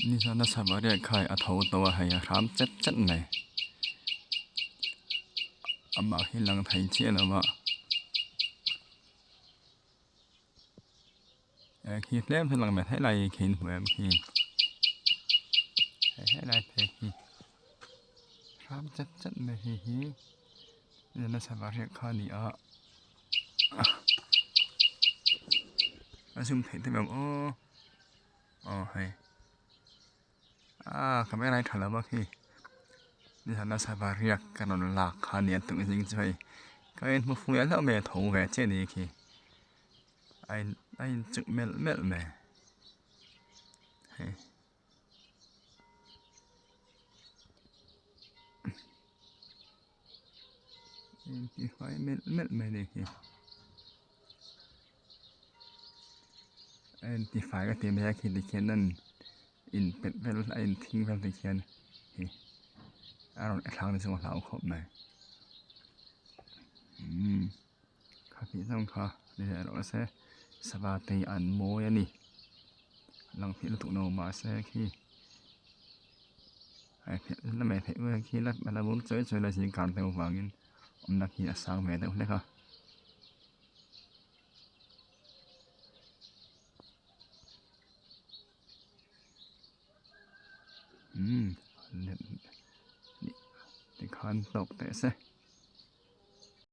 นี่ซะนะสบาเรียกใครอะโถตัวให้รามจัดๆเลยอามาให้ลังไทยเชี่ยแล้วว่าคิดแล้วถึงหลังแม่ให้ไรเขียนหัวพี่ให้ไรเพพี่รามจัดๆเลยฮินี่นะสบาเรียกข้านี่ซุ่มเห็นแต่แบบให้ก็ไม่ไรถละบ่พี่นี่ท่านสบาเรียกกันหลักคาเนี่ยตึงจริงใจก็เห็นบ่ฟูยแล้วแม่โถแหวเจนี่พี่ไอ้จึกเมลแม่ให้ที่ไฟเมลแม่นี่พี่ที่ไฟก็เต็มแล้วคิดดิเขียนนั่นอินเป็ดเป็นไอ้ทิ้งแบบดิเขียนทางในสมองเราครบไหมครับพี่ต้องค่ะนี่เราเสสบาตีอันโมยนี่ลังพี่ตุโนมาเสคีไอ้พี่แล้วแม่เทเมื่อกี้แล้วมันบุญช่วยเลยสิการเต็มวางินนักที่สร้างแม่เต็มเลยค่ะนี่คันตกแต่เส